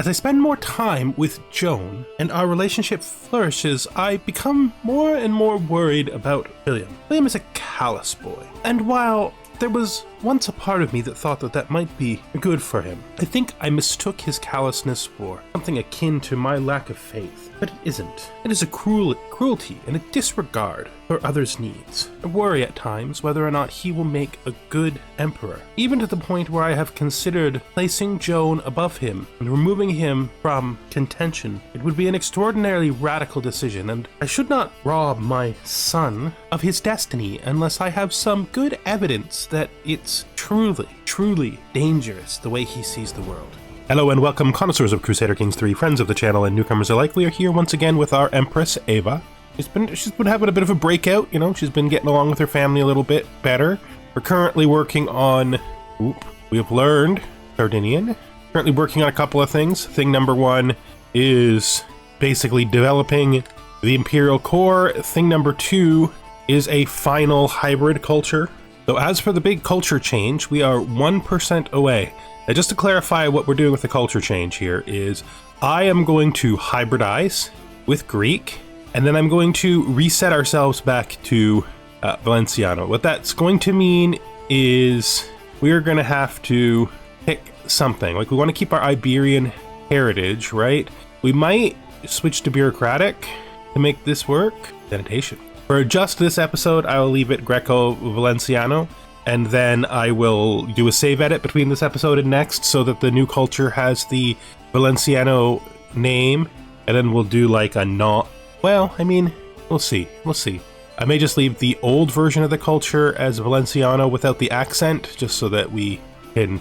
As I spend more time with Joan and our relationship flourishes, I become more and more worried about William. William is a callous boy, and while there was once a part of me that thought that that might be good for him, I think I mistook his callousness for something akin to my lack of faith. But it isn't. It is a cruelty and a disregard for others' needs. I worry at times whether or not he will make a good emperor, even to the point where I have considered placing Joan above him and removing him from contention. It would be an extraordinarily radical decision, and I should not rob my son of his destiny unless I have some good evidence that it's truly dangerous the way he sees the world. Hello and welcome, connoisseurs of Crusader Kings 3, friends of the channel and newcomers alike. We are here once again with our Empress, Ava. She's been having a bit of a breakout, you know, she's been getting along with her family a little bit better. We're currently working on, we have learned Sardinian. Currently working on a couple of things. Thing number one is basically developing the Imperial Core. Thing number two is a final hybrid culture. So as for the big culture change, we are 1% away. Now, just to clarify what we're doing with the culture change here is I am going to hybridize with Greek, and then I'm going to reset ourselves back to Valenciano. What that's going to mean is we're going to have to pick something. Like, we want to keep our Iberian heritage, right? We might switch to bureaucratic to make this work. Sanitation. For just this episode, I will leave it Greco-Valenciano. And then I will do a save edit between this episode and next so that the new culture has the Valenciano name. And then we'll do like a we'll see. I may just leave the old version of the culture as Valenciano without the accent, just so that we can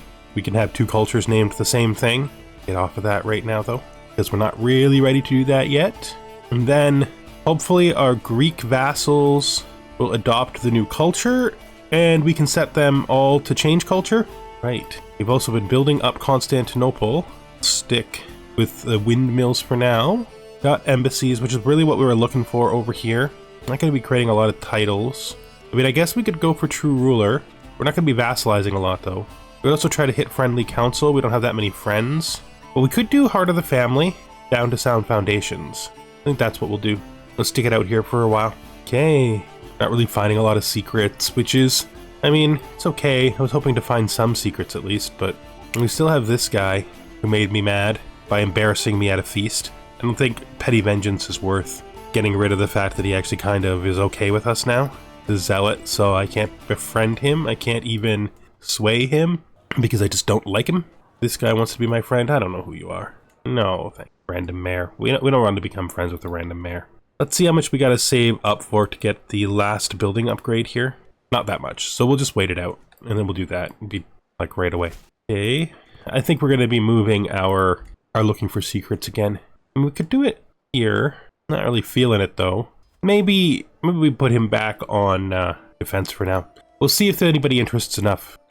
have two cultures named the same thing. Get off of that right now though, because we're not really ready to do that yet. And then hopefully our Greek vassals will adopt the new culture, and we can set them all to change culture. Right. We've also been building up Constantinople. Stick with the windmills for now. Got embassies, which is really what we were looking for over here. I'm not going to be creating a lot of titles. I mean, I guess we could go for true ruler. We're not going to be vassalizing a lot, though. We could also try to hit friendly council. We don't have that many friends. But we could do heart of the family down to sound foundations. I think that's what we'll do. Let's stick it out here for a while. Okay. Not really finding a lot of secrets, which is, I mean, it's okay. I was hoping to find some secrets at least, but we still have this guy who made me mad by embarrassing me at a feast. I don't think petty vengeance is worth getting rid of the fact that he actually kind of is okay with us now. The zealot, so I can't befriend him. I can't even sway him because I just don't like him. This guy wants to be my friend. I don't know who you are. No, thank you. Random mayor. We don't want to become friends with a random mayor. Let's see how much we gotta save up for to get the last building upgrade here. Not that much, so we'll just wait it out, and then we'll do that. It'll be like right away. Okay, I think we're gonna be moving our looking for secrets again. And we could do it here. Not really feeling it though. Maybe we put him back on defense for now. We'll see if anybody interests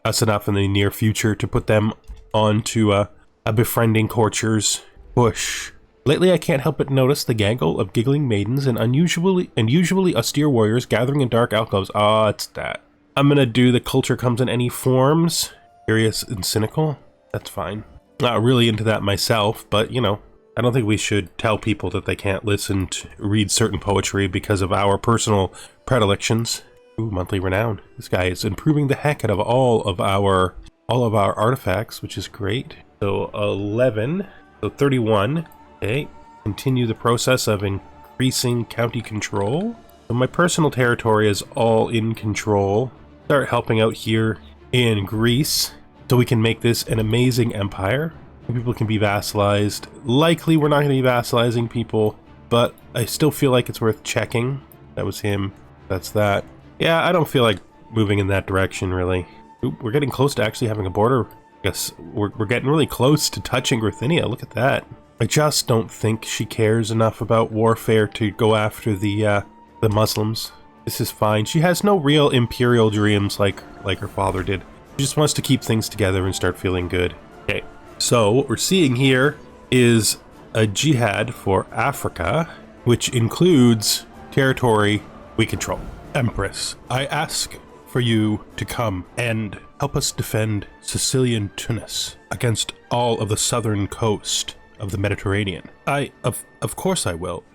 us enough in the near future to put them onto a befriending courtiers push. Lately, I can't help but notice the gaggle of giggling maidens and usually austere warriors gathering in dark alcoves. Ah, it's that. I'm gonna do the culture comes in any forms. Curious and cynical. That's fine. Not really into that myself, but you know, I don't think we should tell people that they can't listen to read certain poetry because of our personal predilections. Ooh, monthly renown. This guy is improving the heck out of all of our artifacts, which is great. So 11, so 31. Okay, continue the process of increasing county control. So my personal territory is all in control. Start helping out here in Greece so we can make this an amazing empire. People can be vassalized. Likely we're not going to be vassalizing people, but I still feel like it's worth checking. That was him. That's that. Yeah, I don't feel like moving in that direction, really. Oop, we're getting close to actually having a border. I guess we're getting really close to touching Ruthenia. Look at that. I just don't think she cares enough about warfare to go after the Muslims. This is fine. She has no real imperial dreams like her father did. She just wants to keep things together and start feeling good. Okay, so what we're seeing here is a jihad for Africa, which includes territory we control. Empress, I ask for you to come and help us defend Sicilian Tunis against all of the southern coast of the Mediterranean. Of course I will.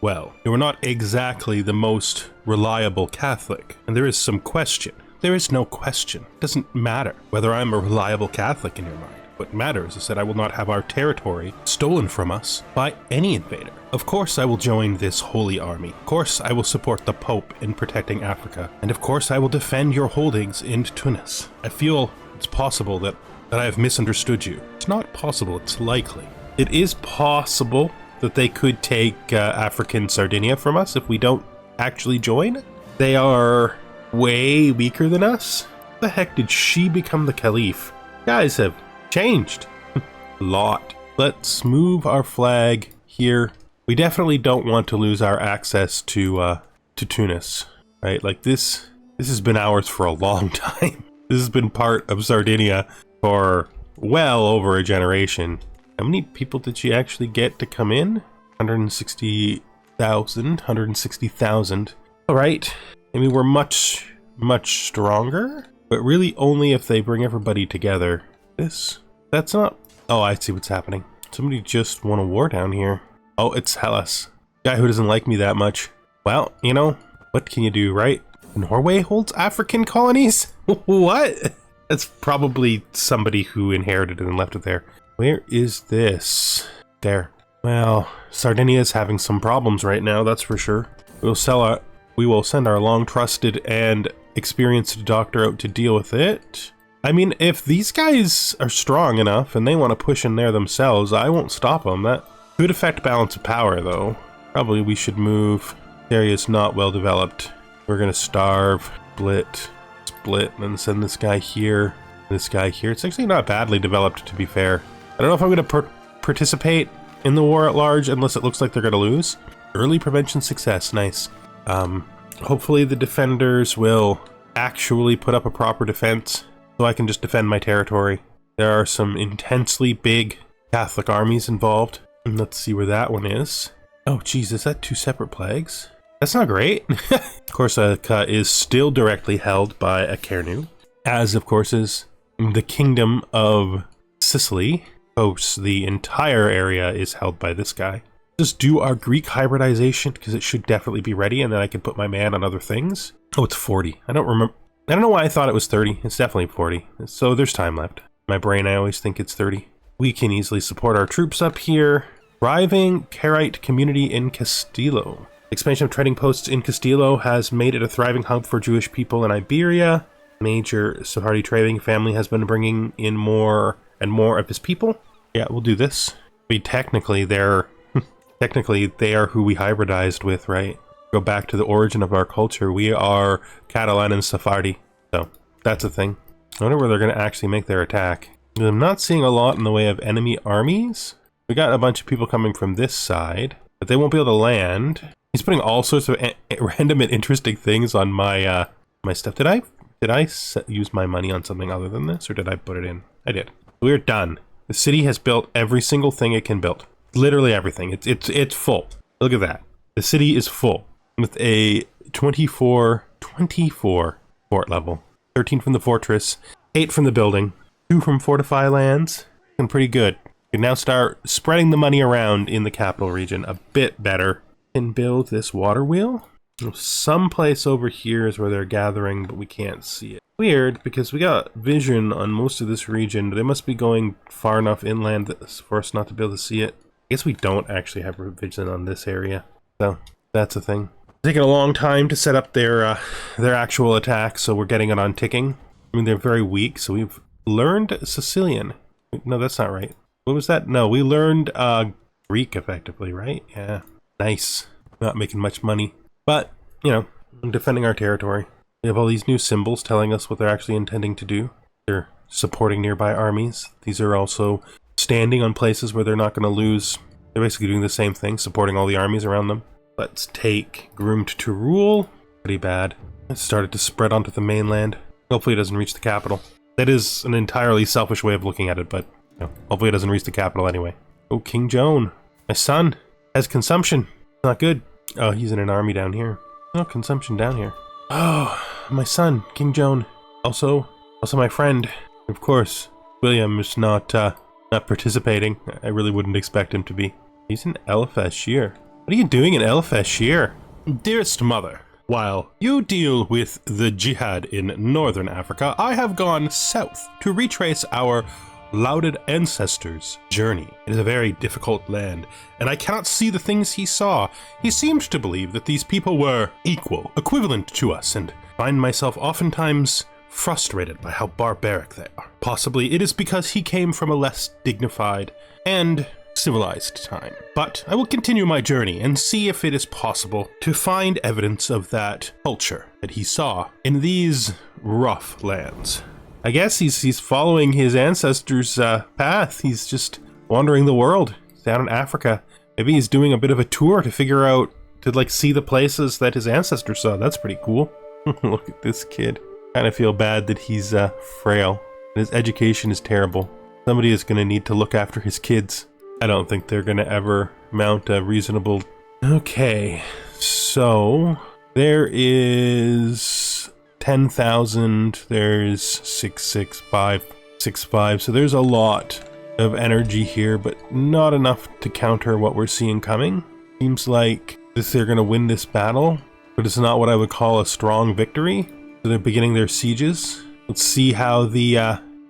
Well, you are not exactly the most reliable Catholic, and there is some question. There is no question. It doesn't matter whether I'm a reliable Catholic in your mind. What matters is that I will not have our territory stolen from us by any invader. Of course I will join this holy army. Of course I will support the Pope in protecting Africa. And of course I will defend your holdings in Tunis. I feel it's possible that I have misunderstood you. It's not possible, it's likely. It is possible that they could take African Sardinia from us if we don't actually join. They are way weaker than us. How the heck did she become the Caliph? Guys have changed a lot. Let's move our flag here. We definitely don't want to lose our access to Tunis, right? Like this has been ours for a long time. This has been part of Sardinia for well over a generation. How many people did she actually get to come in? 160,000. All right. I mean, we're much stronger, but really only if they bring everybody together. That's not... Oh, I see what's happening. Somebody just won a war down here. Oh, it's Hellas. Guy who doesn't like me that much. Well, you know, what can you do, right? Norway holds African colonies? What? That's probably somebody who inherited it and left it there. Where is this? There. Well, Sardinia is having some problems right now, that's for sure. We will send our long-trusted and experienced doctor out to deal with it. I mean, if these guys are strong enough and they want to push in there themselves, I won't stop them. That could affect balance of power, though. Probably we should move. The area is not well developed. We're going to starve, split, and then send this guy here, this guy here. It's actually not badly developed, to be fair. I don't know if I'm going to participate in the war at large unless it looks like they're going to lose. Early prevention success, nice. Hopefully the defenders will actually put up a proper defense so I can just defend my territory. There are some intensely big Catholic armies involved. And let's see where that one is. Oh geez, is that two separate plagues? That's not great. Corsica is still directly held by a Cerneu, as of course is the Kingdom of Sicily. The entire area is held by this guy. Just do our Greek hybridization because it should definitely be ready, and then I can put my man on other things. Oh, it's 40. I don't know why I thought it was 30. It's definitely 40. So there's time left. My brain, I always think it's 30. We can easily support our troops up here. Thriving Karaite community in Castillo. Expansion of trading posts in Castillo has made it a thriving hub for Jewish people in Iberia. Major Sephardi trading family has been bringing in more and more of his people. Yeah, we'll do this. Technically they are who we hybridized with, right? Go back to the origin of our culture. We are Catalan and Sephardi, so that's a thing. I wonder where they're going to actually make their attack. I'm not seeing a lot in the way of enemy armies. We got a bunch of people coming from this side, but they won't be able to land. He's putting all sorts of random and interesting things on my my stuff. Did I use my money on something other than this, or did I put it in? I did. We're done. The city has built every single thing it can build. Literally everything. It's full. Look at that. The city is full with a 24 fort level. 13 from the fortress, 8 from the building, 2 from fortify lands, and pretty good. We can now start spreading the money around in the capital region a bit better. And build this water wheel. Someplace over here is where they're gathering, but we can't see it. Weird, because we got vision on most of this region, but they must be going far enough inland for us not to be able to see it. I guess we don't actually have vision on this area, so that's a thing. It's taking a long time to set up their actual attack, so we're getting it on ticking. I mean, they're very weak, so we've learned Sicilian. No, that's not right. What was that? No, we learned Greek effectively, right? Yeah. Nice. Not making much money. But, you know, defending our territory. We have all these new symbols telling us what they're actually intending to do. They're supporting nearby armies. These are also standing on places where they're not going to lose. They're basically doing the same thing, supporting all the armies around them. Let's take groomed to rule. Pretty bad. It started to spread onto the mainland. Hopefully it doesn't reach the capital. That is an entirely selfish way of looking at it, but you know, hopefully it doesn't reach the capital anyway. Oh, King Joan. My son has consumption. Not good. Oh, he's in an army down here. No consumption down here. Oh, my son, King Joan. Also my friend. Of course, William is not not participating. I really wouldn't expect him to be. He's in El-Fashir. What are you doing in El-Fashir? Dearest mother, while you deal with the jihad in northern Africa, I have gone south to retrace our lauded ancestors' journey. It is a very difficult land, and I cannot see the things he saw. He seemed to believe that these people were equivalent to us, and find myself oftentimes frustrated by how barbaric they are. Possibly it is because he came from a less dignified and civilized time. But I will continue my journey and see if it is possible to find evidence of that culture that he saw in these rough lands. I guess he's following his ancestors' path. He's just wandering the world. He's down in Africa. Maybe he's doing a bit of a tour to figure out, to like see the places that his ancestors saw. That's pretty cool. Look at this kid. Kind of feel bad that he's frail. His education is terrible. Somebody is going to need to look after his kids. I don't think they're going to ever mount a reasonable... Okay, so there is 10,000, there's 665, so there's a lot of energy here, but not enough to counter what we're seeing coming. Seems like they're going to win this battle, but it's not what I would call a strong victory. So they're beginning their sieges. Let's see how the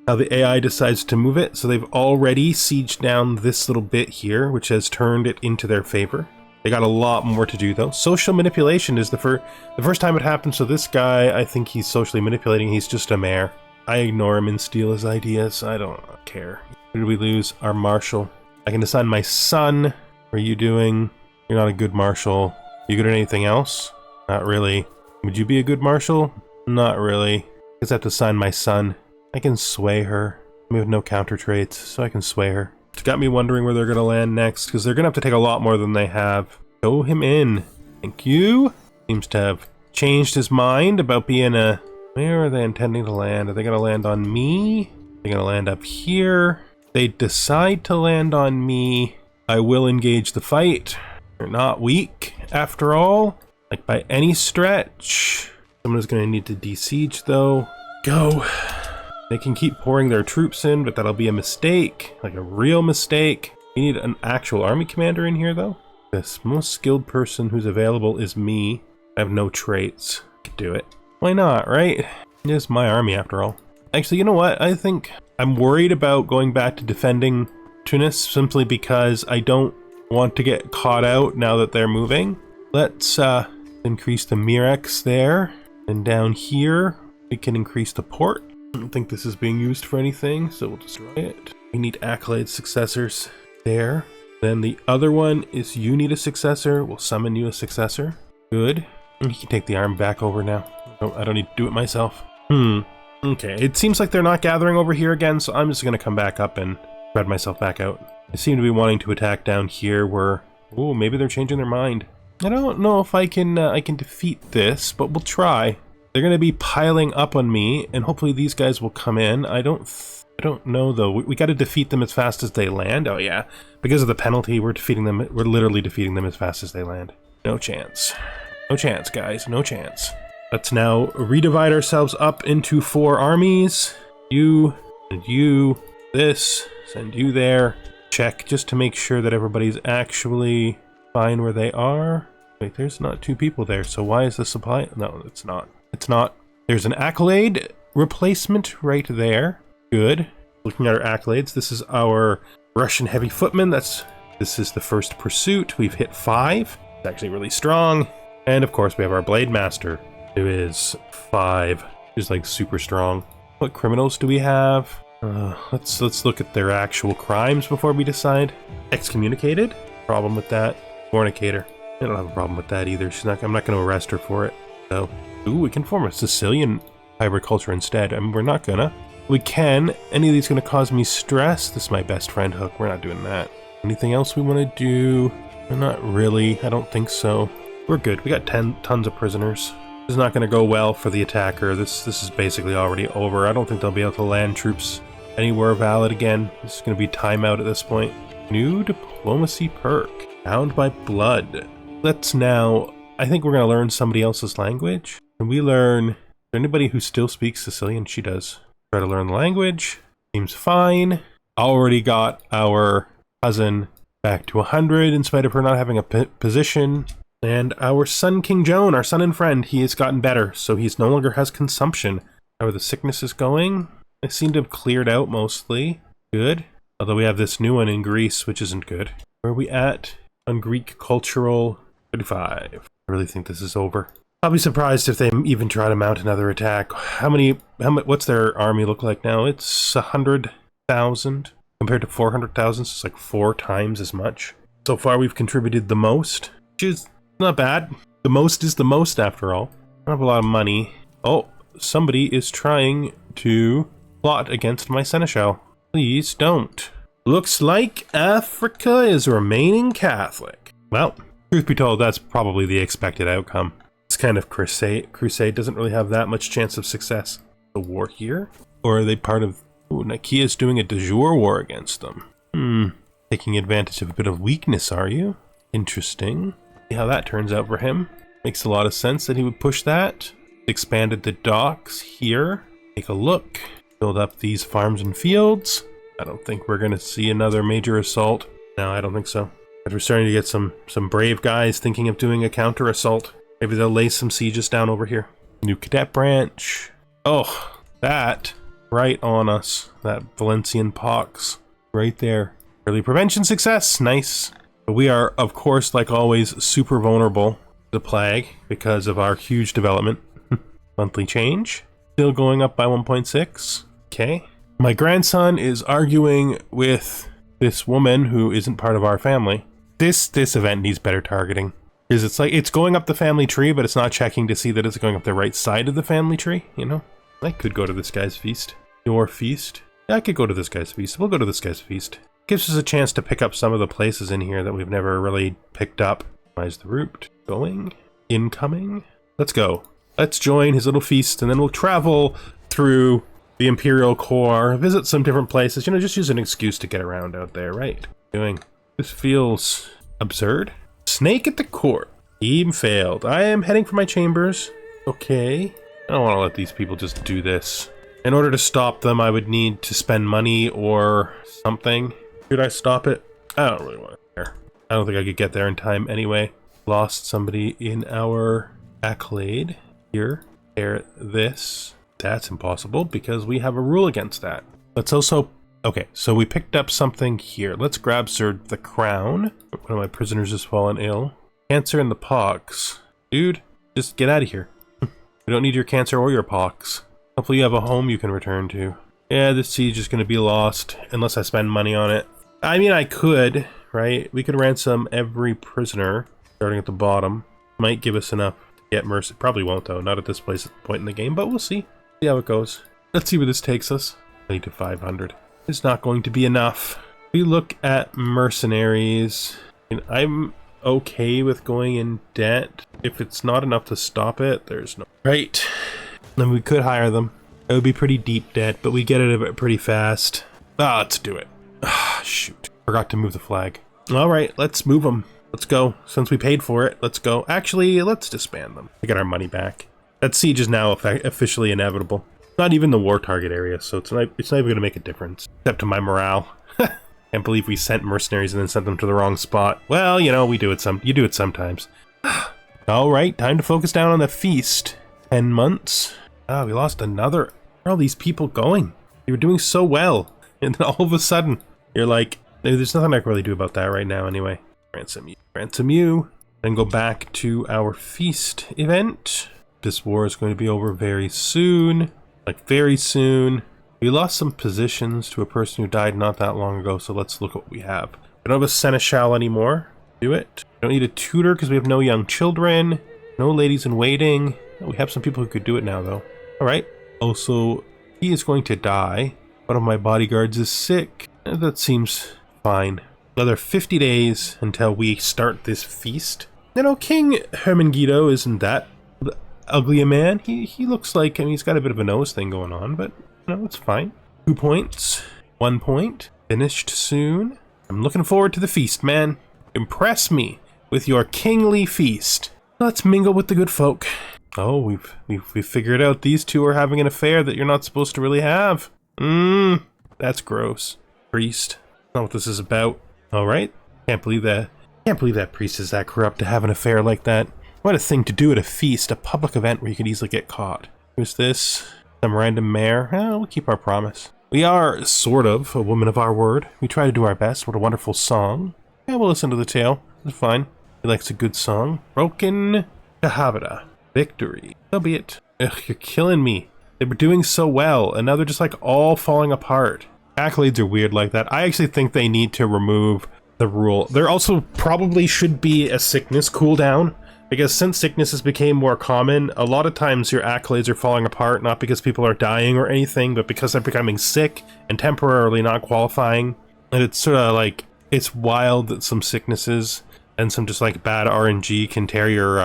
AI decides to move it. So they've already sieged down this little bit here, which has turned it into their favor. They got a lot more to do though. Social manipulation is the first time it happened. So this guy, I think he's socially manipulating. He's just a mayor. I ignore him and steal his ideas. I don't care. Who did we lose? Our marshal. I can assign my son. What are you doing? You're not a good marshal. You good at anything else? Not really. Would you be a good marshal? Not really. I just have to assign my son. I can sway her. We have no counter traits, so I can sway her. It's got me wondering where they're going to land next, because they're going to have to take a lot more than they have. Throw him in. Thank you. Seems to have changed his mind about being a... Where are they intending to land? Are they going to land on me? They're going to land up here. They decide to land on me. I will engage the fight. They're not weak, after all. Like, by any stretch. Someone's going to need to de-siege, though. Go. They can keep pouring their troops in, but that'll be a mistake. Like a real mistake. We need an actual army commander in here, though. The most skilled person who's available is me. I have no traits. I could do it. Why not, right? It is my army, after all. Actually, you know what? I think I'm worried about going back to defending Tunis simply because I don't want to get caught out now that they're moving. Let's increase the Mirex there. And down here, we can increase the port. I don't think this is being used for anything, so we'll destroy it. We need accolade successors there. Then the other one is you need a successor. We'll summon you a successor. Good. And you can take the arm back over now. I don't need to do it myself. Okay, it seems like they're not gathering over here again, so I'm just going to come back up and spread myself back out. They seem to be wanting to attack down here where... Oh, maybe they're changing their mind. I don't know if I can defeat this, but we'll try. They're going to be piling up on me, and hopefully these guys will come in. I don't know, though. We got to defeat them as fast as they land. Oh, yeah. Because of the penalty, we're defeating them. We're literally defeating them as fast as they land. No chance. No chance, guys. No chance. Let's now redivide ourselves up into 4 armies. You, and you, this, send you there. Check just to make sure that everybody's actually fine where they are. Wait, there's not 2 people there, so why is the supply? No, it's not. It's not. There's an accolade replacement right there. Good. Looking at our accolades, this is our Russian heavy footman. This is the first pursuit. We've hit 5. It's actually really strong. And of course we have our blade master, who is 5. Who's like super strong. What criminals do we have? Let's look at their actual crimes before we decide. Excommunicated? Problem with that. Fornicator. I don't have a problem with that either. I'm not going to arrest her for it. So, ooh, we can form a Sicilian hybrid culture instead. I mean, we're not gonna. We can. Any of these gonna cause me stress? This is my best friend hook. We're not doing that. Anything else we want to do? Not really. I don't think so. We're good. We got tons of prisoners. This is not going to go well for the attacker. This is basically already over. I don't think they'll be able to land troops anywhere valid again. This is going to be timeout at this point. New diplomacy perk. Bound by blood. Let's now... I think we're going to learn somebody else's language. Can we learn... Is there anybody who still speaks Sicilian? She does. Try to learn the language. Seems fine. already got our cousin back to 100 in spite of her not having a position. And our son, King Joan, our son and friend, he has gotten better, so he's no longer has consumption. How are the sicknesses going? They seem to have cleared out mostly. Good. Although we have this new one in Greece, which isn't good. Where are we at on Greek cultural? 35. I really think this is over. I'll be surprised if they even try to mount another attack. What's their army look like now? It's 100,000 compared to 400,000, so it's like 4 times as much. So far we've contributed the most, which is not bad. The most is the most after all. I don't have a lot of money. Oh, somebody is trying to plot against my seneschal. Please don't. Looks like Africa is remaining Catholic. Well, truth be told, that's probably the expected outcome. This kind of crusade doesn't really have that much chance of success. The war here? Or are they part of... Ooh, Nicaea's doing a de jure war against them. Taking advantage of a bit of weakness, are you? Interesting. See how that turns out for him. Makes a lot of sense that he would push that. Expanded the docks here. Take a look. Build up these farms and fields. I don't think we're going to see another major assault. No, I don't think so. But we're starting to get some brave guys thinking of doing a counter assault. Maybe they'll lay some sieges down over here. New cadet branch. Oh, that right on us. That Valencian pox right there. Early prevention success. Nice. But we are, of course, like always, super vulnerable to the plague because of our huge development. Monthly change. Still going up by 1.6. Okay. My grandson is arguing with this woman who isn't part of our family. This event needs better targeting. Because it's like, it's going up the family tree, but it's not checking to see that it's going up the right side of the family tree, you know? I could go to this guy's feast. Your feast? Yeah, I could go to this guy's feast. We'll go to this guy's feast. Gives us a chance to pick up some of the places in here that we've never really picked up. Why is the route going? Incoming? Let's go. Let's join his little feast, and then we'll travel through the Imperial Core, visit some different places. You know, just use an excuse to get around out there, right? This feels absurd. Snake at the court. Team failed. I am heading for my chambers. Okay. I don't want to let these people just do this. In order to stop them, I would need to spend money or something. Should I stop it? I don't really want to care. I don't think I could get there in time anyway. Lost somebody in our accolade. Here. There. This. That's impossible because we have a rule against that. Let's also... Okay, so we picked up something here. Let's grab Sir the Crown. One of my prisoners has fallen ill. Cancer and the pox. Dude, just get out of here. We don't need your cancer or your pox. Hopefully you have a home you can return to. Yeah, this siege is going to be lost unless I spend money on it. I mean, I could, right? We could ransom every prisoner, starting at the bottom. Might give us enough to get mercy. Probably won't, though. Not at this point in the game, but we'll see. See how it goes. Let's see where this takes us. 20 to 500. It's not going to be enough. We look at mercenaries. And I'm okay with going in debt. If it's not enough to stop it, there's no... Right. Then we could hire them. It would be pretty deep debt, but we get it pretty fast. Let's do it. Shoot. Forgot to move the flag. Alright, let's move them. Let's go. Since we paid for it, let's go. Actually, let's disband them. We get our money back. That siege is now officially inevitable. Not even the war target area, so it's not even going to make a difference. Except to my morale. Can't believe we sent mercenaries and then sent them to the wrong spot. Well, you know, you do it sometimes. Alright, time to focus down on the feast. 10 months. Ah, we lost another. Where are all these people going? They were doing so well. And then all of a sudden, you're like, there's nothing I can really do about that right now anyway. Ransom you. Ransom you. Then go back to our feast event. This war is going to be over very soon. Like, very soon. We lost some positions to a person who died not that long ago, so let's look what we have. We don't have a seneschal anymore. Do it. We don't need a tutor because we have no young children. No ladies in waiting. We have some people who could do it now, though. Alright. Also, he is going to die. One of my bodyguards is sick. That seems fine. Another 50 days until we start this feast. You know, King Hermengido isn't that ugly a man. He looks like, I mean, he's got a bit of a nose thing going on, but, you know, it's fine. 2 points. 1 point. Finished soon. I'm looking forward to the feast, man. Impress me with your kingly feast. Let's mingle with the good folk. Oh, we've figured out these two are having an affair that you're not supposed to really have. That's gross. priest. Not what this is about. Alright. Can't believe that. Can't believe that priest is that corrupt to have an affair like that. What a thing to do at a feast, a public event where you could easily get caught. Who's this? Some random mayor? We'll keep our promise. We are, sort of, a woman of our word. We try to do our best. What a wonderful song. Yeah, we'll listen to the tale. It's fine. He likes a good song. Broken Kahabada. Victory. So be it. Ugh, you're killing me. They were doing so well, and now they're just like all falling apart. Accolades are weird like that. I actually think they need to remove the rule. There also probably should be a sickness cooldown, because since sicknesses became more common, a lot of times your accolades are falling apart, not because people are dying or anything, but because they're becoming sick and temporarily not qualifying. And it's sort of like, it's wild that some sicknesses and some just like bad RNG can tear your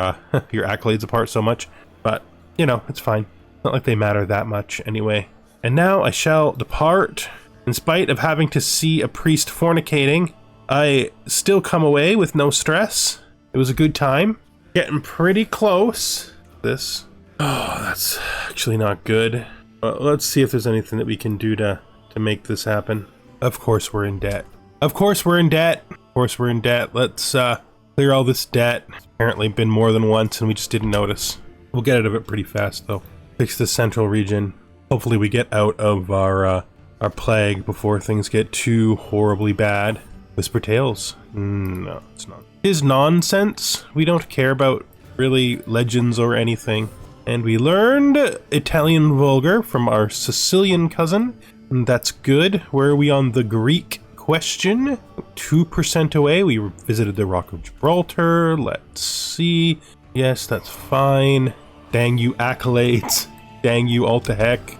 your accolades apart so much. But, you know, it's fine. Not like they matter that much anyway. And now I shall depart. In spite of having to see a priest fornicating, I still come away with no stress. It was a good time. Getting pretty close. This. Oh, that's actually not good. Let's see if there's anything that we can do to make this happen. Of course we're in debt. Of course we're in debt. Of course we're in debt. Let's clear all this debt. It's apparently been more than once and we just didn't notice. We'll get out of it pretty fast though. Fix the central region. Hopefully we get out of our plague before things get too horribly bad. Whisper Tales? No, it's not. Is nonsense. We don't care about really legends or anything. And we learned Italian vulgar from our Sicilian cousin. And that's good. Where are we on the Greek question? 2% away. We visited the Rock of Gibraltar. Let's see. Yes, that's fine. Dang you accolades. Dang you all to heck.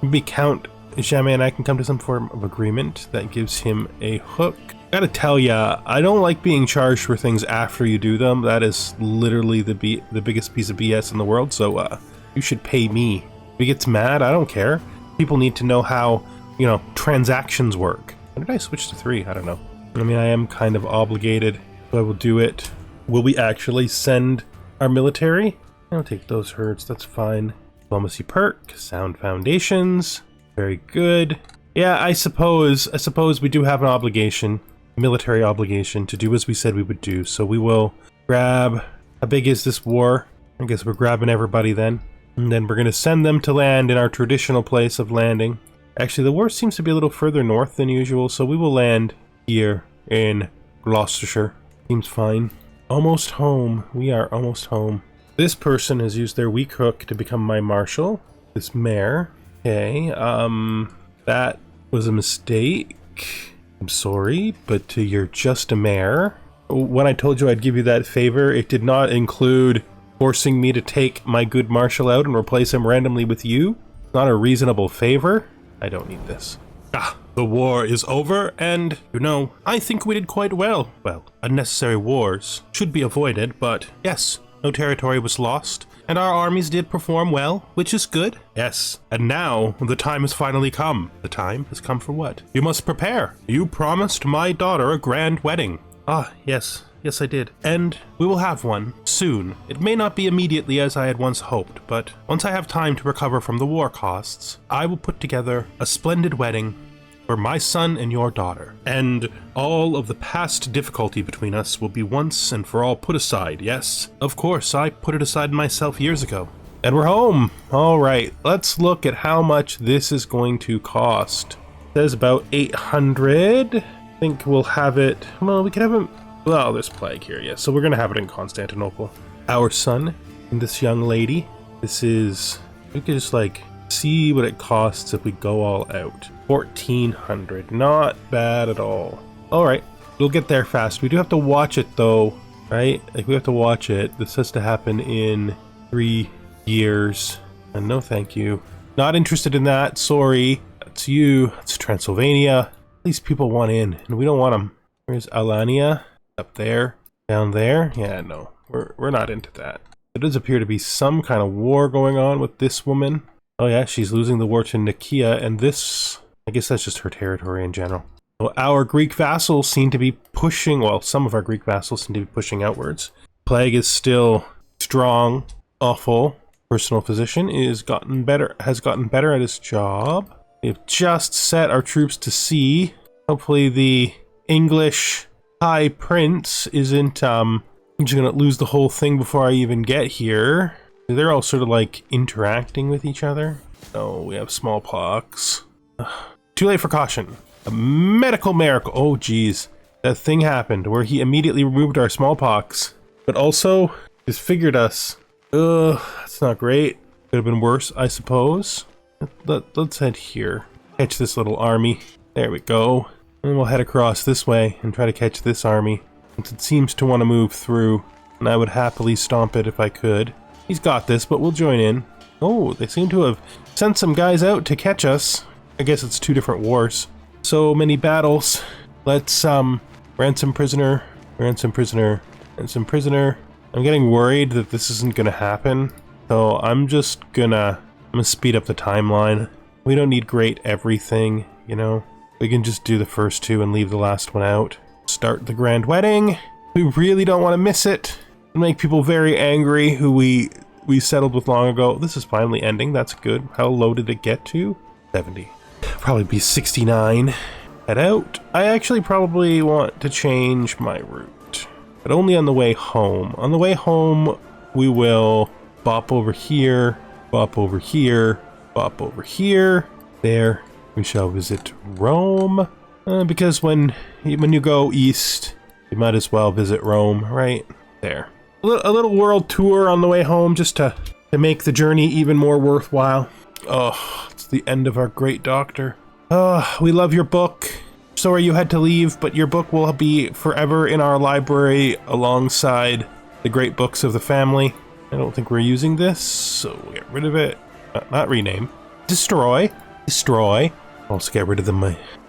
Maybe Count Jamais and I can come to some form of agreement that gives him a hook. Gotta tell ya, I don't like being charged for things after you do them. That is literally the biggest piece of BS in the world, so you should pay me. If he gets mad, I don't care. People need to know how, you know, transactions work. When did I switch to 3? I don't know. I mean, I am kind of obligated, so I will do it. Will we actually send our military? I'll take those herds, that's fine. Diplomacy perk, sound foundations, very good. Yeah, I suppose we do have an obligation, military obligation, to do as we said we would do. So we will grab, how big is this war? I guess we're grabbing everybody then. And then we're going to send them to land in our traditional place of landing. Actually, the war seems to be a little further north than usual, so we will land here in Gloucestershire. Seems fine. Almost home. We are almost home. This person has used their weak hook to become my marshal. This mayor. Okay, that was a mistake. I'm sorry, but you're just a mayor. When I told you I'd give you that favor, it did not include forcing me to take my good marshal out and replace him randomly with you. Not a reasonable favor. I don't need this. The war is over, and, you know, I think we did quite well. Well, unnecessary wars should be avoided, but yes, no territory was lost, and our armies did perform well, which is good. Yes, and now the time has finally come. The time has come for what? You must prepare. You promised my daughter a grand wedding. Ah, yes. Yes, I did. And we will have one soon. It may not be immediately as I had once hoped, but once I have time to recover from the war costs, I will put together a splendid wedding for my son and your daughter. And all of the past difficulty between us will be once and for all put aside, yes? Of course, I put it aside myself years ago. And we're home. All right, let's look at how much this is going to cost. It says about 800. I think we'll have it, well, we could have it, well, there's plague here, yes. So we're gonna have it in Constantinople. Our son and this young lady. This is, we could just like see what it costs if we go all out. 1400, not bad at all. All right, we'll get there fast. We do have to watch it though, right? Like we have to watch it. This has to happen in 3 years. And no thank you. Not interested in that, sorry. That's you, it's Transylvania. These people want in and we don't want them. Where's Alania? Up there, down there. Yeah, no, we're not into that. There does appear to be some kind of war going on with this woman. Oh yeah, she's losing the war to Nicaea, and this, I guess that's just her territory in general. Well, our Greek vassals seem to be pushing, well, some of our Greek vassals seem to be pushing outwards. Plague is still strong, awful. Personal physician has gotten better at his job. We've just set our troops to sea. Hopefully the English High Prince isn't, I'm just gonna lose the whole thing before I even get here. They're all sort of like interacting with each other. Oh, we have smallpox. Too late for caution. A medical miracle. Oh, geez. That thing happened where he immediately removed our smallpox, but also disfigured us. Ugh, that's not great. Could have been worse, I suppose. Let's head here. Catch this little army. There we go. And we'll head across this way and try to catch this army, since it seems to want to move through, and I would happily stomp it if I could. He's got this, but we'll join in. Oh, they seem to have sent some guys out to catch us. I guess it's 2 different wars. So many battles. Let's, ransom prisoner, ransom prisoner, ransom prisoner. I'm getting worried that this isn't gonna happen, so I'm gonna speed up the timeline. We don't need great everything, you know? We can just do the first 2 and leave the last one out. Start the grand wedding. We really don't want to miss it. It'll make people very angry who we settled with long ago. This is finally ending, that's good. How low did it get to? 70. Probably be 69. Head out. I actually probably want to change my route, but only on the way home. On the way home, we will bop over here, bop over here, bop over here. There, we shall visit Rome, because when you go east, you might as well visit Rome, right? There. A little world tour on the way home, just to make the journey even more worthwhile. Oh, it's the end of our great doctor. Oh, we love your book. Sorry you had to leave, but your book will be forever in our library alongside the great books of the family. I don't think we're using this, so we'll get rid of it. Not rename. Destroy. Destroy. Also get rid of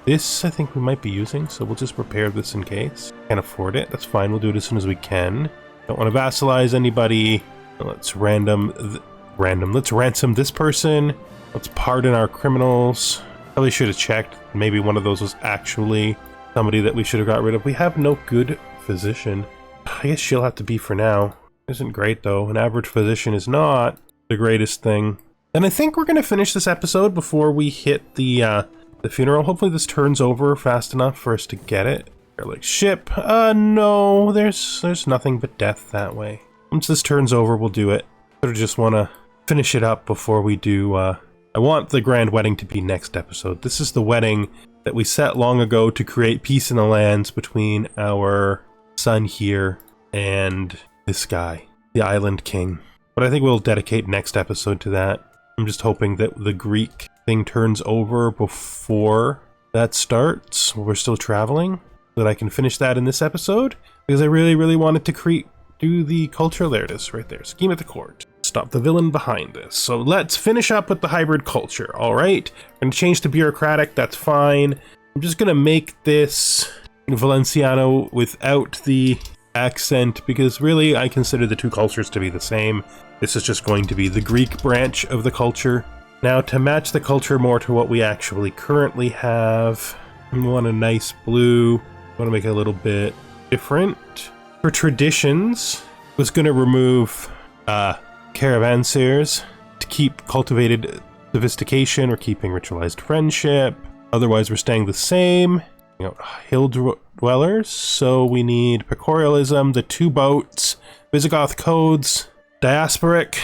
this I think we might be using, so we'll just repair this in case. Can't afford it. That's fine. We'll do it as soon as we can. Don't want to vassalize anybody. Let's let's ransom this person. Let's pardon our criminals. Probably should have checked. Maybe one of those was actually somebody that we should have got rid of. We have no good physician. I guess she'll have to be for now. Isn't great though. An average physician is not the greatest thing. And I think we're gonna finish this episode before we hit the funeral. Hopefully this turns over fast enough for us to get it. Like ship. No, there's nothing but death that way. Once this turns over, we'll do it. I just want to finish it up before we do. I want the grand wedding to be next episode. This is the wedding that we set long ago to create peace in the lands between our son here and this guy, the Island King. But I think we'll dedicate next episode to that. I'm just hoping that the Greek thing turns over before that starts. We're still traveling, so that I can finish that in this episode, because I really wanted to do the culture. There it is, right there. Scheme at the court. Stop the villain behind this. So let's finish up with the hybrid culture. All right, I'm gonna change to bureaucratic. That's fine. I'm just gonna make this Valenciano without the accent, because really I consider the 2 cultures to be the same. This is just going to be the Greek branch of the culture. Now, to match the culture more to what we actually currently have, we want a nice blue. I want to make it a little bit different. For traditions, I was going to remove caravanseers to keep cultivated sophistication. We're keeping ritualized friendship. Otherwise, we're staying the same. You know, hill dwellers. So we need pictorialism, the 2 boats, Visigoth codes, diasporic,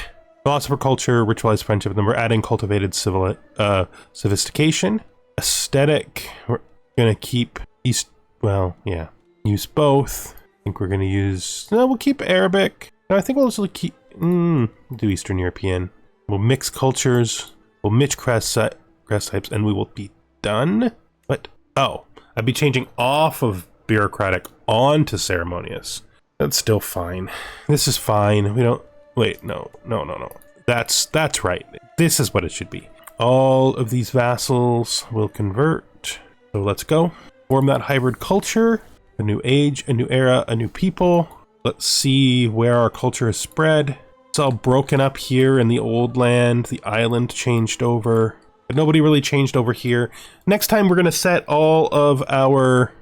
philosopher culture, ritualized friendship, and then we're adding cultivated sophistication. Aesthetic, we're gonna keep use both. I think we're gonna use, no, we'll keep Arabic. No, I think we'll also keep, we'll do Eastern European. We'll mix cultures, we'll mix crest types, and we will be done. But, oh, I'd be changing off of bureaucratic onto ceremonious. That's still fine. This is fine. We don't, wait, no. That's right. This is what it should be. All of these vassals will convert. So let's go. Form that hybrid culture. A new age, a new era, a new people. Let's see where our culture is spread. It's all broken up here in the old land. The island changed over. But nobody really changed over here. Next time we're going to set all of our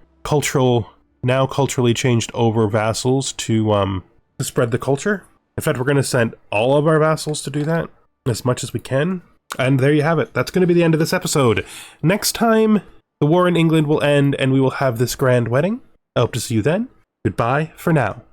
now culturally changed over vassals to spread the culture. In fact, we're going to send all of our vassals to do that as much as we can. And there you have it. That's going to be the end of this episode. Next time, The war in England will end and we will have this grand wedding. I hope to see you then. Goodbye for now.